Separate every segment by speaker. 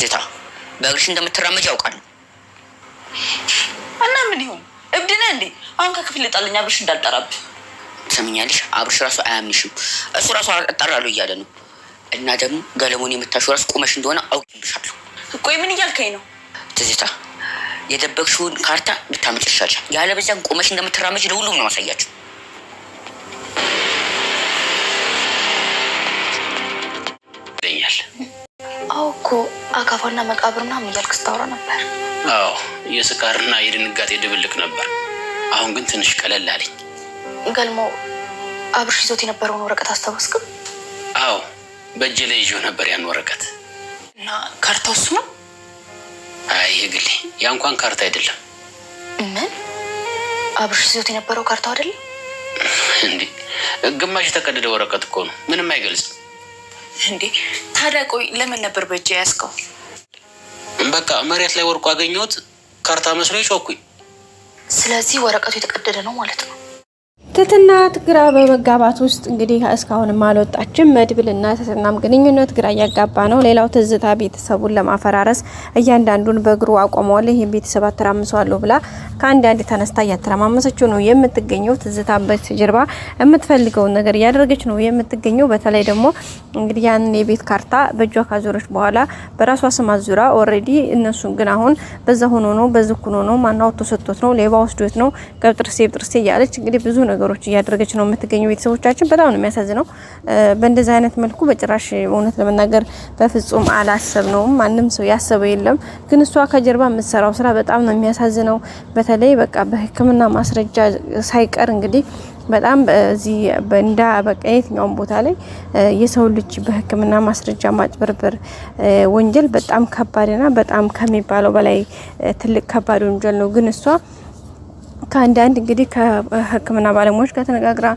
Speaker 1: ትዝታ በእግርሽ እንደምትራመጅ ያውቃል
Speaker 2: እና ምን ይሁን እብድነ እንዴ አሁን ከክፍል ጣልኛ አብርሽ እንዳልጠራብ
Speaker 1: ሰምኛለሽ አብርሽ ራሱ አያምንሽም እሱ ራሱ አጣራለሁ እያለ ነው እና ደግሞ ገለሞን የምታሹ ራሱ ቆመሽ እንደሆነ አውቅብሻለሁ
Speaker 2: ቆይ ምን እያልከኝ ነው
Speaker 1: ትዝታ የደበቅሽውን ካርታ ብታመጭሻል ያለበዚያ ቆመሽ እንደምትራመጅ ለሁሉም ነው ማሳያችሁ
Speaker 2: ይኛል አውኮ አካፋና መቃብርና ምያልክ ስታወራ ነበር
Speaker 3: አዎ የስካርና የድንጋጤ ድብልቅ ነበር አሁን ግን ትንሽ ቀለል አለኝ
Speaker 2: ገልሞ አብርሽ ይዞት የነበረውን ወረቀት አስታወስክም
Speaker 3: አዎ በእጄ ላይ ይዤው ነበር ያን ወረቀት
Speaker 2: እና ካርታው እሱ ነው
Speaker 3: አይ ይግሊ ያ እንኳን ካርታ አይደለም
Speaker 2: ምን አብርሽ ይዞት የነበረው ካርታው አይደለም
Speaker 3: እንዴ ግማሽ የተቀደደ ወረቀት እኮ ነው ምንም አይገልጽም
Speaker 2: እንዴ ታዲያ ቆይ ለምን ነበር በእጄ ያስከው
Speaker 3: በቃ መሬት ላይ ወርቆ አገኘሁት ካርታ መስሎ ጮኩኝ
Speaker 2: ስለዚህ ወረቀቱ የተቀደደ ነው ማለት ነው
Speaker 4: ትትና ግራ በመጋባት ውስጥ እንግዲህ እስካሁንም አልወጣችም መድብልና ትትናም ግንኙነት ግራ ያጋባ ነው ሌላው ትዝታ ቤተሰቡን ለማፈራረስ እያንዳንዱን በእግሩ አቆመዋል ይሄን ቤተሰብ አተራምሰዋለሁ ብላ ከአንድ ተነስታ ያተራማመሰችው ነው የምትገኘው ትዝታ በስተጀርባ የምትፈልገው ነገር ያደረገች ነው የምትገኘው በተለይ ደግሞ እንግዲህ ያን የቤት ካርታ በእጇ ካዞረች በኋላ በራሷ ስም አዙራ ኦሬዲ እነሱ ግን አሁን በዛ ሆኖ ነው በዝኩኖ ነው ማናው ተሰጥቶት ነው ሌባ ወስዶት ነው ገብጥርሴ ያለች እንግዲህ ብዙ ነገሮች እያደረገች ነው የምትገኘው ቤተሰቦቻችን በጣም ነው የሚያሳዝነው በእንደዛ አይነት መልኩ በጭራሽ እውነት ለመናገር በፍጹም አላሰብነውም ማንንም ሰው ያሰበው የለም ግን እሷ ከጀርባ የምትሰራው ስራ በጣም ነው የሚያሳዝነው በተለይ በቃ በህክምና ማስረጃ ሳይቀር እንግዲህ በጣም በዚህ በእንዳ በቃ የትኛውም ቦታ ላይ የሰው ልጅ በህክምና ማስረጃ ማጭበርበር ወንጀል በጣም ከባድና በጣም ከሚባለው በላይ ትልቅ ከባድ ወንጀል ነው ግን እሷ ከአንዳንድ እንግዲህ ከህክምና ባለሙያዎች ጋር ተነጋግራ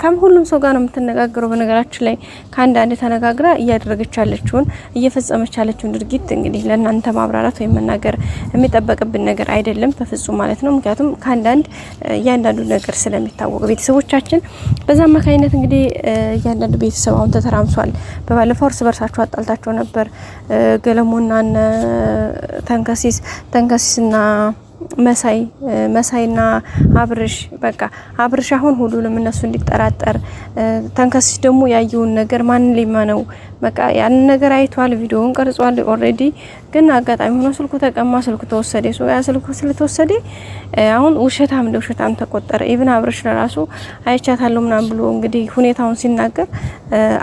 Speaker 4: ከሁሉም ሰው ጋር ነው የምትነጋገረው በነገራችን ላይ ከአንዳንድ ተነጋግራ እያደረገች ያለችውን እየፈጸመች ያለችውን ድርጊት እንግዲህ ለእናንተ ማብራራት ወይም መናገር የሚጠበቅብን ነገር አይደለም በፍጹም ማለት ነው ምክንያቱም ከአንዳንድ እያንዳንዱ ነገር ስለሚታወቅ ቤተሰቦቻችን በዛ አማካኝነት እንግዲህ እያንዳንዱ ቤተሰብ አሁን ተተራምሷል በባለፈው እርስ በርሳቸው አጣልታቸው ነበር ገለሞና ተንከሲስና መሳይና አብርሽ በቃ አብርሽ አሁን ሁሉንም እነሱ እንዲጠራጠር ተንከሲስ ደግሞ ያየውን ነገር ማን ሊማነው በቃ ያን ነገር አይቷል ቪዲዮውን ቀርጿል ኦሬዲ ግን አጋጣሚ ሆኖ ስልኩ ተቀማ ስልኩ ተወሰደ ያ ስልኩ ስለተወሰደ አሁን ውሸታም ተቆጠረ ኢቭን አብርሽ ለራሱ አይቻታለሁ ምናምን ብሎ እንግዲህ ሁኔታውን ሲናገር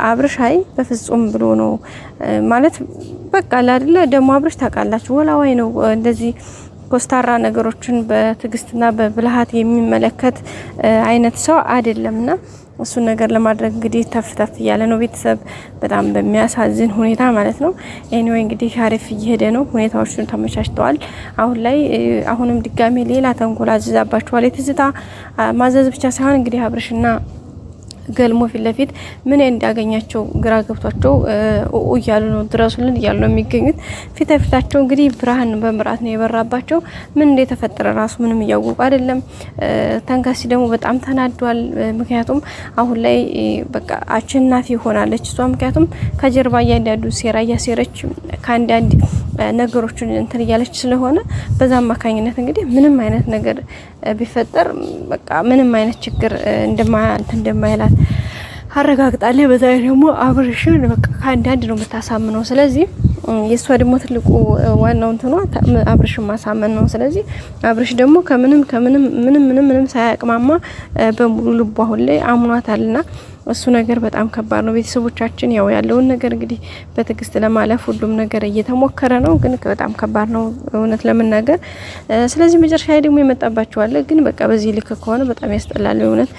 Speaker 4: አብርሽ አይ በፍጹም ብሎ ነው ማለት በቃ አይደለ ደግሞ አብርሽ ታውቃላችሁ ወላዋይ ነው እንደዚህ ኮስታራ ነገሮችን በትግስትና በብልሃት የሚመለከት አይነት ሰው አይደለምና እሱ ነገር ለማድረግ እንግዲህ ተፍተፍ ያለ ነው ቤተሰብ በጣም በሚያሳዝን ሁኔታ ማለት ነው ኤኒዌይ እንግዲህ አሪፍ እየሄደ ነው ሁኔታዎችን ተመቻችተዋል አሁን ላይ አሁንም ድጋሚ ሌላ ተንኮል አዝዛባቸዋል የትዝታ ማዘዝ ብቻ ሳይሆን እንግዲህ አብርሽና ገልሞ ፊት ለፊት ምን እንዲያገኛቸው ግራ ገብቷቸው እያሉ ነው ድረሱልን እያሉ ነው የሚገኙት ፊታቸው እንግዲህ ብርሃን በመራት ነው የበራባቸው ምን እንደተፈጠረ ራሱ ምንም ያውቁ አይደለም ተንከሲ ደግሞ በጣም ተናዷል ምክንያቱም አሁን ላይ በቃ አሸናፊ ሆናለች እሷ ምክንያቱም ከጀርባ ያንዳንዱ ሴራ ያሰረች ከአንዳንድ ነገሮችን እንትን ያለች ስለሆነ በዛ አማካኝነት እንግዲህ ምንም አይነት ነገር ቢፈጠር በቃ ምንም አይነት ችግር እንደማይላት አረጋግጣለች በዛ ደግሞ አብርሽን በቃ ከአንዳንድ ነው የምታሳምነው ስለዚህ የሷ ደግሞ ትልቁ ዋናው እንትኗ አብርሽን ማሳመን ነው ስለዚህ አብርሽ ደግሞ ከምንም ሳያቅማማ በሙሉ ልቧ አሁን ላይ አምኗታልና እሱ ነገር በጣም ከባድ ነው ቤተሰቦቻችን ያው ያለውን ነገር እንግዲህ በትግስት ለማለፍ ሁሉም ነገር እየተሞከረ ነው ግን በጣም ከባድ ነው እውነት ለመናገር ስለዚህ መጨረሻ ላይ ደግሞ ይመጣባቸው አለ ግን በቃ በዚህ ልክ ከሆነ በጣም ያስጠላል እውነት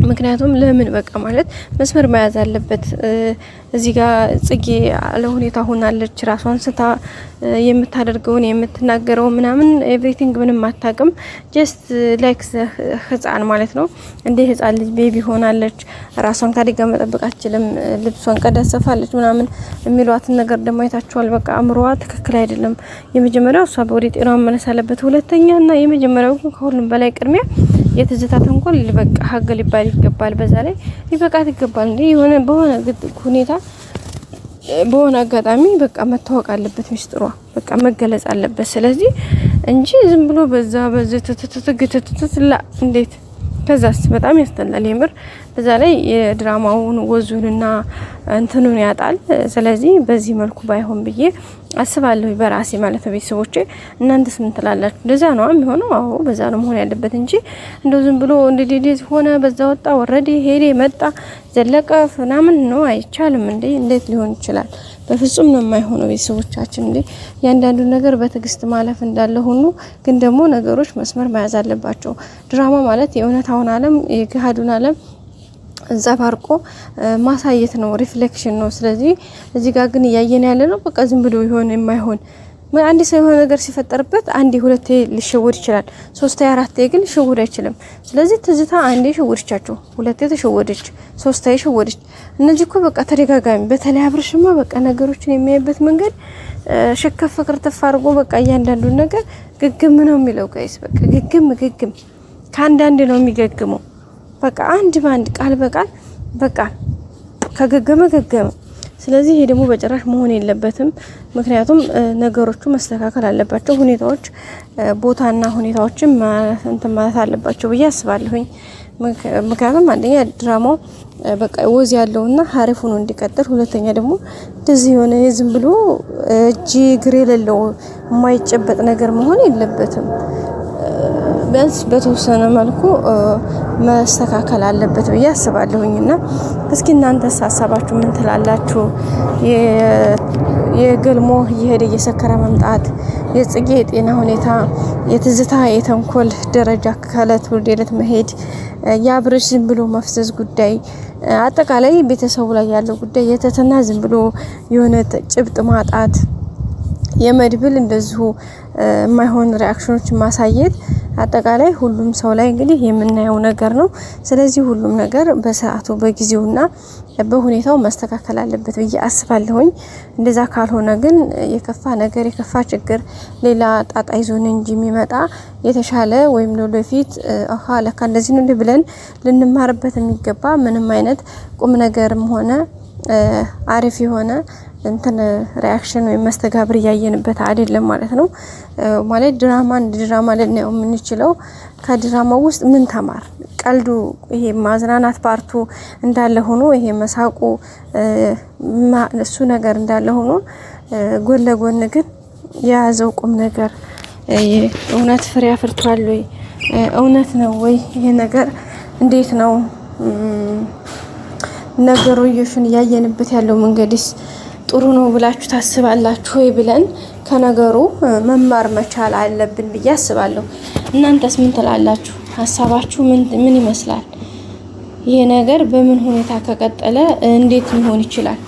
Speaker 4: ምክንያቱም ለምን በቃ ማለት መስመር መያዝ አለበት እዚህ ጋር ጽጌ አለ ሁኔታ ሆናለች ራሷን ስታ የምታደርገውን የምትናገረው ምናምን ኤቭሪቲንግ ምንም አታውቅም ጀስት ላይክ ህፃን ማለት ነው እንደ ህፃን ልጅ ቤቢ ሆናለች ራሷን ካዲጋ መጠበቅ አትችልም ልብሷን ቀደሰፋለች ምናምን የሚሏትን ነገር ደግሞ አይታችኋል በቃ አምሮዋ ትክክል አይደለም የመጀመሪያው እሷ በወዴ ጤናው መመለስ አለበት ሁለተኛና የመጀመሪያው ከሁሉም በላይ ቅድሚያ የትዝታ ተንኮል በቃ ሀገ ሊባል ይገባል በዛ ላይ ሊበቃት ይገባል እንዴ የሆነ በሆነ ሁኔታ በሆነ አጋጣሚ በቃ መታወቅ አለበት ሚስጥሯ በቃ መገለጽ አለበት። ስለዚህ እንጂ ዝም ብሎ በዛ ትትትትትላ እንዴት ከዛስ በጣም ያስተላል የምር። በዛ ላይ የድራማውን ወዙንና እንትኑን ያጣል። ስለዚህ በዚህ መልኩ ባይሆን ብዬ አስባለሁ በራሴ ማለት ነው። ቤተሰቦቼ እናንተስ ምን ትላላችሁ? እንደዛ ነው የሚሆነው? አዎ በዛ ነው መሆን ያለበት እንጂ እንደው ዝም ብሎ እንዴት ሆነ በዛ ወጣ ወረደ ሄደ መጣ ዘለቀ ምናምን ነው አይቻልም እንዴ! እንዴት ሊሆን ይችላል? በፍጹም ነው የማይሆነው ቤተሰቦቻችን። እንዴ ያንዳንዱ ነገር በትዕግስት ማለፍ እንዳለ ሆኖ ግን ደግሞ ነገሮች መስመር መያዝ አለባቸው። ድራማ ማለት የእውነታውን ዓለም የገሃዱን ዓለም ዘባርቆ ማሳየት ነው፣ ሪፍሌክሽን ነው። ስለዚህ እዚህ ጋር ግን እያየን ያለ ነው በቃ ዝም ብሎ ይሆን የማይሆን አንድ ሰው የሆነ ነገር ሲፈጠርበት አንዴ ሁለቴ ሊሸወድ ይችላል፣ ሶስቴ አራቴ ግን ሊሸወድ አይችልም። ስለዚህ ትዝታ አንዴ ሸወደቻቸው፣ ሁለቴ ተሸወደች፣ ሶስቴ ሸወደች። እነዚህ እኮ በቃ ተደጋጋሚ። በተለይ አብርሽማ በቃ ነገሮችን የሚያይበት መንገድ ሽከፍ ፍቅር ተፋርጎ በቃ እያንዳንዱ ነገር ግግም ነው የሚለው ጋይስ። በቃ ግግም ከአንዳንድ ነው የሚገግመው። በቃ አንድ ባንድ ቃል በቃል በቃ ከገገመ። ስለዚህ ይሄ ደግሞ በጭራሽ መሆን የለበትም። ምክንያቱም ነገሮቹ መስተካከል አለባቸው። ሁኔታዎች ቦታና ሁኔታዎችን እንትን ማለት አለባቸው ብዬ አስባለሁኝ። ምክንያቱም አንደኛ ድራማው በቃ ወዝ ያለውና ሀሪፍ ሆኖ እንዲቀጥል፣ ሁለተኛ ደግሞ እንደዚህ የሆነ ዝም ብሎ እጅ እግር የሌለው የማይጨበጥ ነገር መሆን የለበትም። ቢያንስ በተወሰነ መልኩ መስተካከል አለበት ብዬ አስባለሁኝና እስኪ እናንተስ ሀሳባችሁ ምን ትላላችሁ? የገልሞ እየሄደ እየሰከረ መምጣት፣ የጽጌ የጤና ሁኔታ፣ የትዝታ የተንኮል ደረጃ ከእለት ወደ እለት መሄድ፣ የአብርሽ ዝም ብሎ መፍዘዝ ጉዳይ፣ አጠቃላይ ቤተሰቡ ላይ ያለው ጉዳይ፣ የተተና ዝም ብሎ የሆነ ጭብጥ ማጣት፣ የመድብል እንደዚሁ የማይሆን ሪአክሽኖች ማሳየት፣ አጠቃላይ ሁሉም ሰው ላይ እንግዲህ የምናየው ነገር ነው። ስለዚህ ሁሉም ነገር በሰዓቱ በጊዜውና በሁኔታው መስተካከል አለበት ብዬ አስባለሁኝ። እንደዛ ካልሆነ ግን የከፋ ነገር የከፋ ችግር ሌላ ጣጣ ይዞን እንጂ የሚመጣ የተሻለ ወይም ለወደፊት ለካ እንደዚህ ነው ብለን ልንማርበት የሚገባ ምንም አይነት ቁም ነገርም ሆነ አሪፍ የሆነ እንትን ሪአክሽን ወይም መስተጋብር ያየንበት አይደለም ማለት ነው። ማለት ድራማ ልናየው የምንችለው ከድራማው ውስጥ ምን ተማር፣ ቀልዱ ይሄ ማዝናናት ፓርቱ እንዳለ ሆኖ ይሄ መሳቁ እሱ ነገር እንዳለ ሆኖ ጎን ለጎን ግን የያዘው ቁም ነገር እውነት ፍሬ አፍርቷል ወይ፣ እውነት ነው ወይ ይሄ ነገር እንዴት ነው ነገሮችን ያየንበት ያለው መንገድስ ጥሩ ነው ብላችሁ ታስባላችሁ ወይ ብለን ከነገሩ መማር መቻል አለብን ብዬ አስባለሁ። እናንተስ ምን ትላላችሁ? ሀሳባችሁ ምን ይመስላል? ይሄ ነገር በምን ሁኔታ ከቀጠለ እንዴት ሊሆን ይችላል?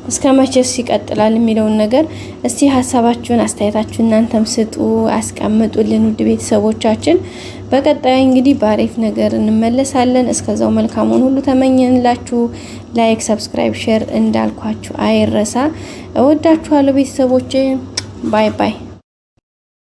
Speaker 4: እስከ መቼስ ይቀጥላል የሚለውን ነገር እስቲ ሀሳባችሁን አስተያየታችሁን እናንተም ስጡ፣ አስቀምጡልን ውድ ቤተሰቦቻችን። በቀጣይ እንግዲህ በአሪፍ ነገር እንመለሳለን። እስከዛው መልካሙን ሁሉ ተመኘንላችሁ። ላይክ፣ ሰብስክራይብ፣ ሼር እንዳልኳችሁ አይረሳ። እወዳችኋለሁ ቤተሰቦቼ። ባይ ባይ።